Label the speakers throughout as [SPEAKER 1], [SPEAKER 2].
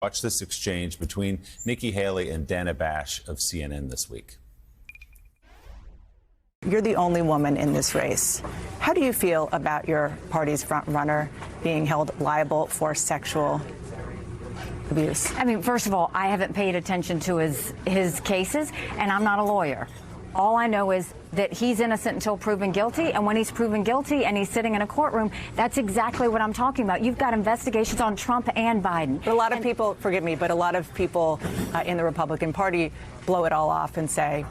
[SPEAKER 1] Watch this exchange between Nikki Haley and Dana Bash of CNN this week.
[SPEAKER 2] You're the only woman in this race. How do you feel about your party's front runner being held liable for sexual abuse?
[SPEAKER 3] I mean, first of all, I haven't paid attention to his cases, and I'm not a lawyer. All I know is that he's innocent until proven guilty, and when he's proven guilty and he's sitting in a courtroom, that's exactly what I'm talking about. You've got investigations on Trump and Biden.
[SPEAKER 2] But a lot of people, forgive me, but a lot of people in the Republican Party blow it all off and say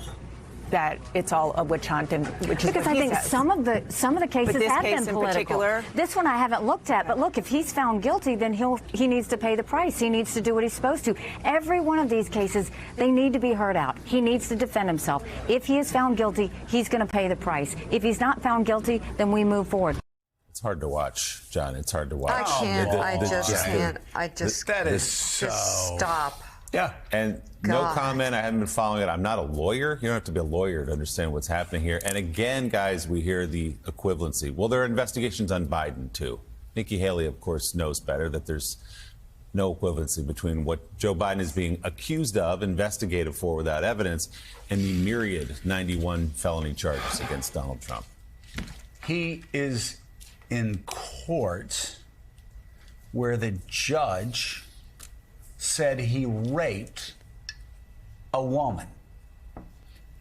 [SPEAKER 2] that it's all a witch hunt, and which is
[SPEAKER 3] because
[SPEAKER 2] what
[SPEAKER 3] I think
[SPEAKER 2] says.
[SPEAKER 3] some of the cases have been political.
[SPEAKER 2] Particular,
[SPEAKER 3] this one I haven't looked at, but look, if he's found guilty, then he needs to pay the price. He needs to do what he's supposed to. Every one of these cases, they need to be heard out. He needs to defend himself. If he is found guilty, he's going to pay the price. If he's not found guilty, then we move forward.
[SPEAKER 1] It's hard to watch, John. It's hard to watch.
[SPEAKER 4] I can't. I just can't.
[SPEAKER 5] That is so.
[SPEAKER 4] Just stop.
[SPEAKER 1] Yeah. And no comment. I haven't been following it. I'm not a lawyer. You don't have to be a lawyer to understand what's happening here. And again, guys, we hear the equivalency. Well, there are investigations on Biden, too. Nikki Haley, of course, knows better that there's no equivalency between what Joe Biden is being accused of, investigated for without evidence, and the myriad 91 felony charges against Donald Trump.
[SPEAKER 5] He is in court where the judge said he raped a woman.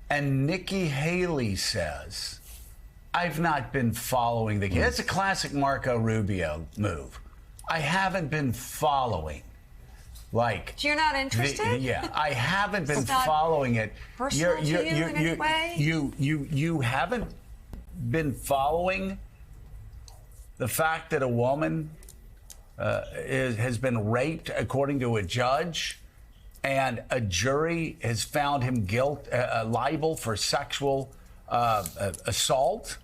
[SPEAKER 5] And Nikki Haley says, I've not been following the case. That's a classic Marco Rubio move. I haven't been following. Like,
[SPEAKER 4] You're not interested?
[SPEAKER 5] Yeah, I haven't been following it.
[SPEAKER 4] Personal to you in any way?
[SPEAKER 5] You haven't been following the fact that a woman has been raped, according to a judge, and a jury has found him liable for sexual assault,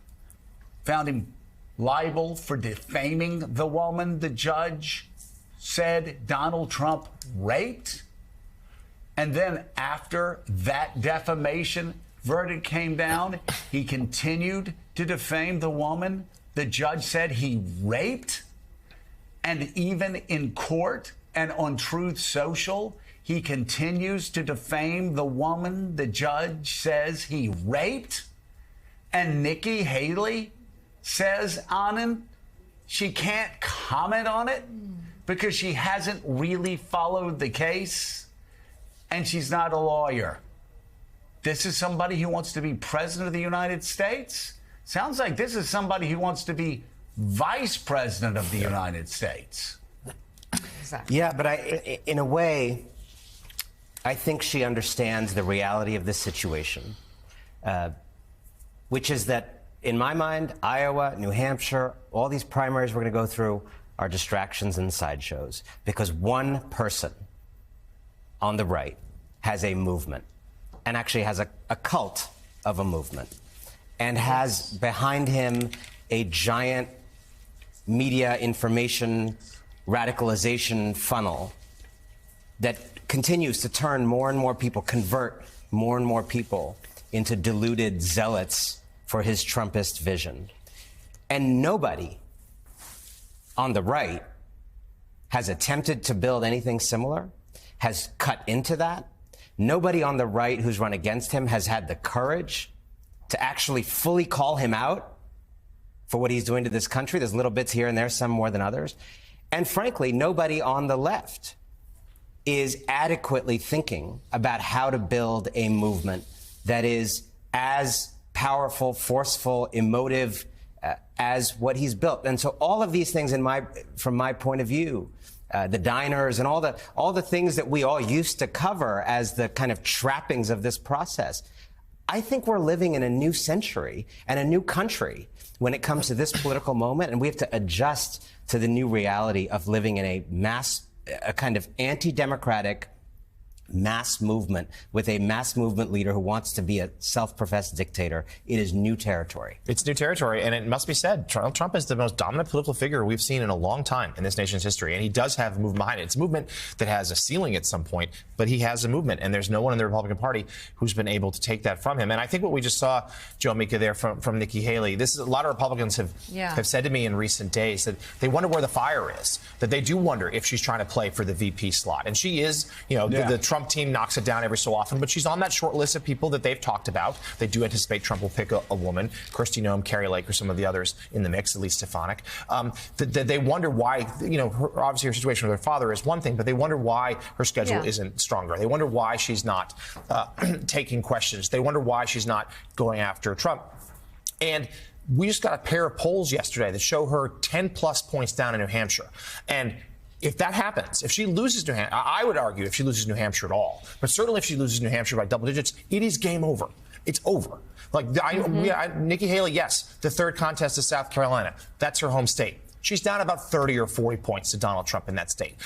[SPEAKER 5] found him liable for defaming the woman the judge said Donald Trump raped. And then after that defamation verdict came down, he continued to defame the woman the judge said he raped. And even in court and on Truth Social, he continues to defame the woman the judge says he raped. And Nikki Haley says, Anand, she can't comment on it because she hasn't really followed the case and she's not a lawyer. This is somebody who wants to be president of the United States? Sounds like this is somebody who wants to be vice president of the United States.
[SPEAKER 4] Exactly.
[SPEAKER 6] Yeah, but in a way, I think she understands the reality of this situation, which is that, in my mind, Iowa, New Hampshire, all these primaries we're going to go through are distractions and sideshows because one person on the right has a movement and actually has a cult of a movement and has behind him a giant media information radicalization funnel that continues to turn more and more people, convert more and more people into deluded zealots for his Trumpist vision. And nobody on the right has attempted to build anything similar, has cut into that. Nobody on the right who's run against him has had the courage to actually fully call him out for what he's doing to this country. There's little bits here and there, some more than others. And frankly, nobody on the left is adequately thinking about how to build a movement that is as powerful, forceful, emotive as what he's built. And so all of these things from my point of view, the diners and all the things that we all used to cover as the kind of trappings of this process, I think we're living in a new century and a new country when it comes to this political moment, and we have to adjust to the new reality of living in a kind of anti-democratic, mass movement with a mass movement leader who wants to be a self-professed dictator, it is new territory.
[SPEAKER 7] It's new territory, and it must be said, Trump is the most dominant political figure we've seen in a long time in this nation's history, and he does have a movement behind it. It's a movement that has a ceiling at some point, but he has a movement, and there's no one in the Republican Party who's been able to take that from him. And I think what we just saw, Joe Mika, there from Nikki Haley, this is a lot of Republicans have said to me in recent days that they wonder where the fire is, that they do wonder if she's trying to play for the VP slot. And she is, the Trump team knocks it down every so often, but she's on that short list of people that they've talked about. They do anticipate Trump will pick a woman, Kristi Noem, Carrie Lake, or some of the others in the mix, at least Stefanik. They wonder why, obviously her situation with her father is one thing, but they wonder why her schedule isn't stronger. They wonder why she's not taking questions. They wonder why she's not going after Trump. And we just got a pair of polls yesterday that show her 10-plus points down in New Hampshire. And if that happens, if she loses New Hampshire, I would argue if she loses New Hampshire at all, but certainly if she loses New Hampshire by double digits, it is game over. It's over. Nikki Haley, yes, the third contest is South Carolina. That's her home state. She's down about 30 or 40 points to Donald Trump in that state.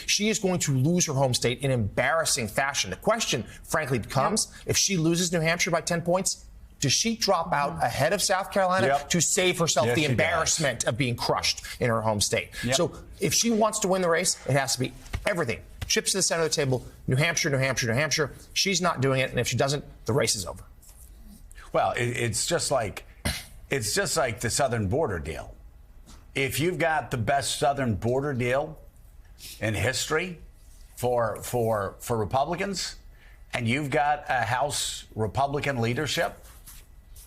[SPEAKER 7] She is going to lose her home state in embarrassing fashion. The question, frankly, becomes if she loses New Hampshire by 10 points, does she drop out ahead of South Carolina to save herself the embarrassment of being crushed in her home state? So if she wants to win the race, it has to be everything. Chips to the center of the table, New Hampshire, New Hampshire, New Hampshire. She's not doing it, and if she doesn't, the race is over.
[SPEAKER 5] Well, it's just like the southern border deal. If you've got the best southern border deal in history for Republicans, and you've got a House Republican leadership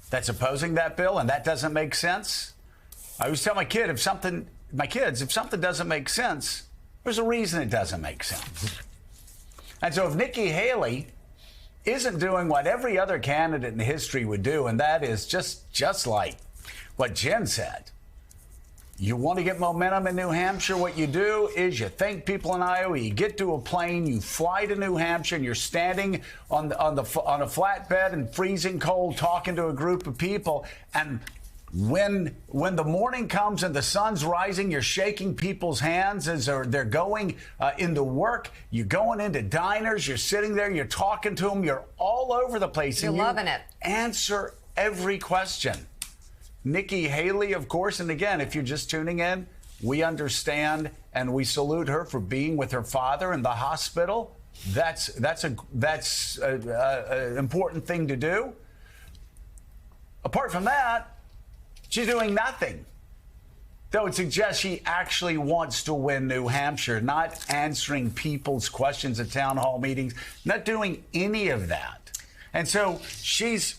[SPEAKER 5] that's opposing that bill, and that doesn't make sense. I always tell my kids, if something doesn't make sense, there's a reason it doesn't make sense. And so if Nikki Haley isn't doing what every other candidate in history would do, and that is just like what Jen said, you want to get momentum in New Hampshire, what you do is you thank people in Iowa, you get to a plane, you fly to New Hampshire, and you're standing on a flatbed in freezing cold talking to a group of people. And when the morning comes and the sun's rising, you're shaking people's hands as they're going into work. You're going into diners. You're sitting there. You're talking to them. You're all over the place.
[SPEAKER 4] You're loving it.
[SPEAKER 5] Answer every question. Nikki Haley, of course, and again, if you're just tuning in, we understand and we salute her for being with her father in the hospital. That's an important thing to do. Apart from that, she's doing nothing. That would suggest she actually wants to win New Hampshire, not answering people's questions at town hall meetings, not doing any of that. And so she's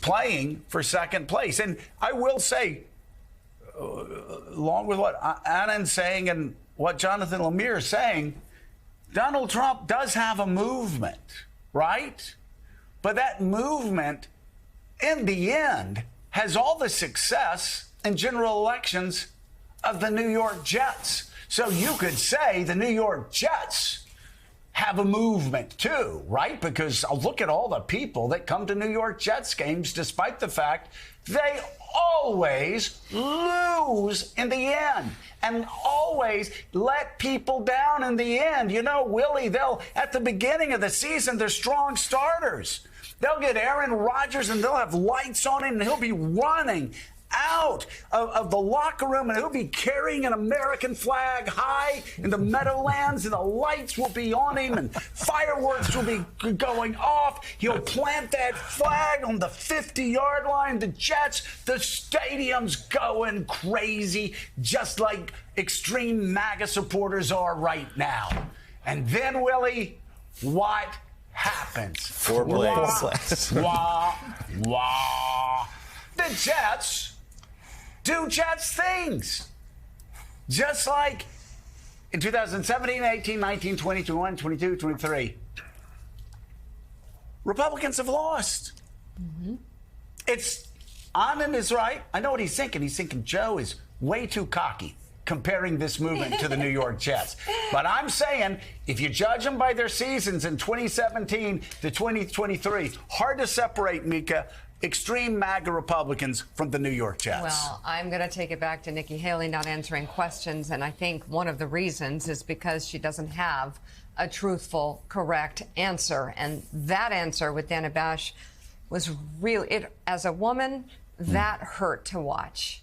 [SPEAKER 5] playing for second place. And I will say, along with what Annan's saying and what Jonathan Lemire is saying, Donald Trump does have a movement, right? But that movement, in the end, has all the success in general elections of the New York Jets. So you could say the New York Jets have a movement too, right? Because I'll look at all the people that come to New York Jets games, despite the fact they always lose in the end and always let people down in the end. You know, Willie, at the beginning of the season, they're strong starters. They'll get Aaron Rodgers and they'll have lights on him and he'll be running out of the locker room and he'll be carrying an American flag high in the Meadowlands and the lights will be on him and fireworks will be going off. He'll plant that flag on the 50-yard line. The Jets, the stadium's going crazy, just like extreme MAGA supporters are right now. And then, Willie, what happens?
[SPEAKER 1] Foreplay.
[SPEAKER 5] The Jets do Jets things. Just like in 2017, 18, 19, 20, 21, 22, 23. Republicans have lost. Anand is right. I know what he's thinking. He's thinking Joe is way too cocky comparing this movement to the New York Jets. But I'm saying, if you judge them by their seasons in 2017 to 2023, hard to separate, Mika, extreme MAGA Republicans from the New York Jets.
[SPEAKER 4] Well, I'm going to take it back to Nikki Haley not answering questions. And I think one of the reasons is because she doesn't have a truthful, correct answer. And that answer with Dana Bash was really, as a woman, that hurt to watch.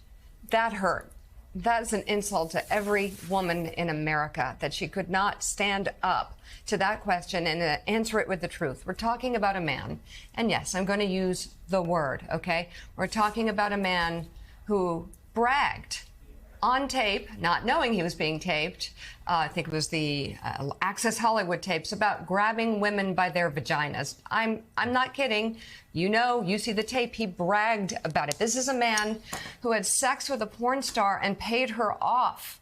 [SPEAKER 4] That hurt. That's an insult to every woman in America, that she could not stand up to that question and answer it with the truth. We're talking about a man, and yes, I'm going to use the word, okay? We're talking about a man who bragged on tape, not knowing he was being taped. I think it was the Access Hollywood tapes about grabbing women by their vaginas. I'm not kidding. You know, you see the tape. He bragged about it. This is a man who had sex with a porn star and paid her off.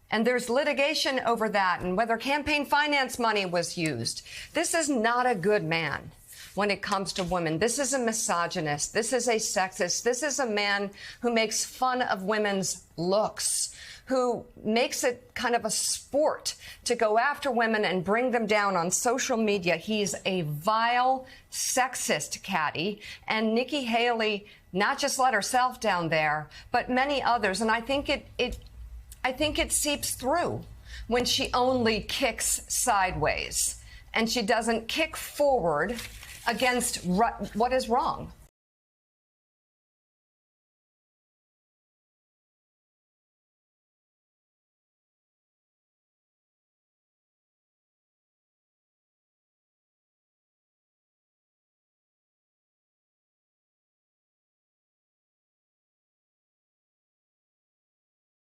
[SPEAKER 4] And there's litigation over that and whether campaign finance money was used. This is not a good man when it comes to women. This is a misogynist. This is a sexist. This is a man who makes fun of women's looks, who makes it kind of a sport to go after women and bring them down on social media. He's a vile, sexist caddy. And Nikki Haley not just let herself down there, but many others. And I think it seeps through when she only kicks sideways and she doesn't kick forward against what is wrong.